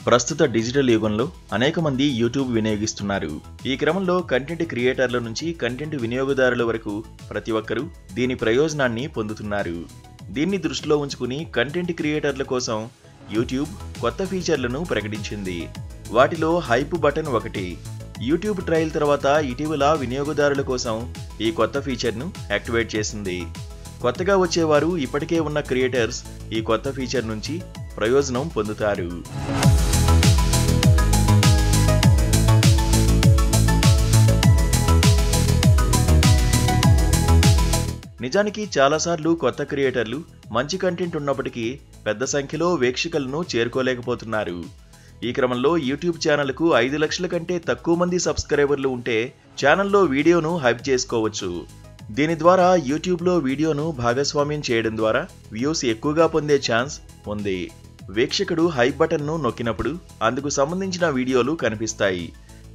ప్రస్తుత డిజిటల్ యుగంలో అనేక మంది యూట్యూబ్ వినియోగిస్తున్నారు. ఈ క్రమంలో కంటెంట్ క్రియేటర్ల నుంచి కంటెంట్ వినియోగదారుల వరకు ప్రతి ఒక్కరూ దీని ప్రయోజనాన్ని పొందుతున్నారు. దీన్ని దృష్టిలో ఉంచుకుని కంటెంట్ క్రియేటర్ల కోసం యూట్యూబ్ కొత్త ఫీచర్లను ప్రకటించింది. వాటిలో హైప్ బటన్ ఒకటి. యూట్యూబ్ ట్రయల్ తర్వాత ఇటీవల వినియోగదారుల కోసం ఈ కొత్త ఫీచర్ను యాక్టివేట్ చేసింది. కొత్తగా వచ్చేవారు, ఇప్పటికే ఉన్న క్రియేటర్స్ ఈ కొత్త ఫీచర్ నుంచి ప్రయోజనం పొందుతారు. నిజానికి చాలాసార్లు కొత్త క్రియేటర్లు మంచి కంటెంట్ ఉన్నప్పటికీ పెద్ద సంఖ్యలో వీక్షకులను చేరుకోలేకపోతున్నారు. ఈ క్రమంలో యూట్యూబ్ ఛానల్కు 5 లక్షల కంటే తక్కువ మంది సబ్స్క్రైబర్లు ఉంటే ఛానల్లో వీడియోను హైప్ చేసుకోవచ్చు. దీని ద్వారా యూట్యూబ్లో వీడియోను భాగస్వామ్యం చేయడం ద్వారా వ్యూస్ ఎక్కువగా పొందే ఛాన్స్ ఉంది. వీక్షకుడు హైప్ బటన్ను నొక్కినప్పుడు అందుకు సంబంధించిన వీడియోలు కనిపిస్తాయి.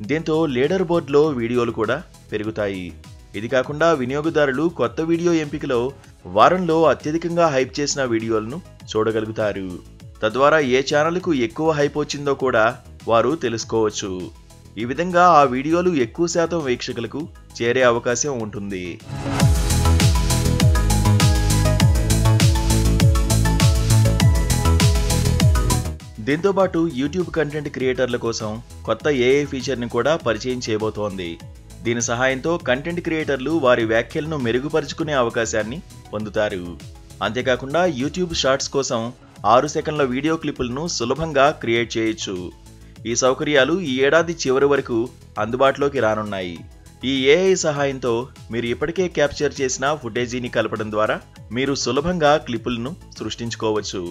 దీంతో లీడర్ బోర్డులో వీడియోలు కూడా పెరుగుతాయి. ఇది కాకుండా వినియోగదారులు కొత్త వీడియో ఎంపికలో వారంలో అత్యధికంగా హైప్ చేసిన వీడియోలను చూడగలుగుతారు. తద్వారా ఏ ఛానల్కు ఎక్కువ హైప్ వచ్చిందో కూడా వారు తెలుసుకోవచ్చు. ఈ విధంగా ఆ వీడియోలు ఎక్కువ శాతం వీక్షకులకు చేరే అవకాశం ఉంటుంది. దీంతోపాటు యూట్యూబ్ కంటెంట్ క్రియేటర్ల కోసం కొత్త ఏఐ ఫీచర్ని కూడా పరిచయం చేయబోతోంది. దీని సహాయంతో కంటెంట్ క్రియేటర్లు వారి వ్యాఖ్యలను మెరుగుపరుచుకునే అవకాశాన్ని పొందుతారు. అంతేకాకుండా యూట్యూబ్ షార్ట్స్ కోసం 6 సెకన్ల వీడియో క్లిప్పులను సులభంగా క్రియేట్ చేయొచ్చు. ఈ సౌకర్యాలు ఈ ఏడాది చివరి వరకు అందుబాటులోకి రానున్నాయి. ఈ ఏఐ సహాయంతో మీరు ఇప్పటికే క్యాప్చర్ చేసిన ఫుటేజీని కలపడం ద్వారా మీరు సులభంగా క్లిప్పులను సృష్టించుకోవచ్చు.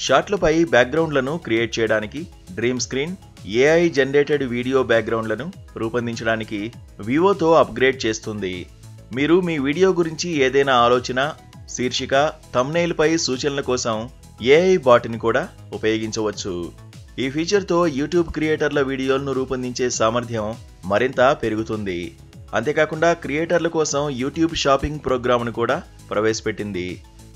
షాట్లపై బ్యాక్గ్రౌండ్లను క్రియేట్ చేయడానికి dream screen, AI generated video బ్యాక్గ్రౌండ్లను రూపొందించడానికి వివోతో అప్గ్రేడ్ చేస్తుంది. మీరు మీ వీడియో గురించి ఏదైనా ఆలోచన, శీర్షిక, థంబ్నెయిల్ పై సూచనల కోసం ఏఐ బాట్ని కూడా ఉపయోగించవచ్చు. ఈ ఫీచర్తో యూట్యూబ్ క్రియేటర్ల వీడియోలను రూపొందించే సామర్థ్యం మరింత పెరుగుతుంది. అంతేకాకుండా క్రియేటర్ల కోసం యూట్యూబ్ షాపింగ్ ప్రోగ్రామ్ను కూడా ప్రవేశపెట్టింది.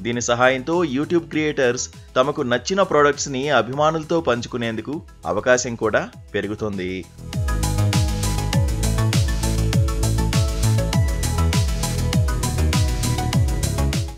దీని సహాయంతో యూట్యూబ్ క్రియేటర్స్ తమకు నచ్చిన ప్రొడక్ట్స్ని అభిమానులతో పంచుకునేందుకు అవకాశం కూడా పెరుగుతుంది.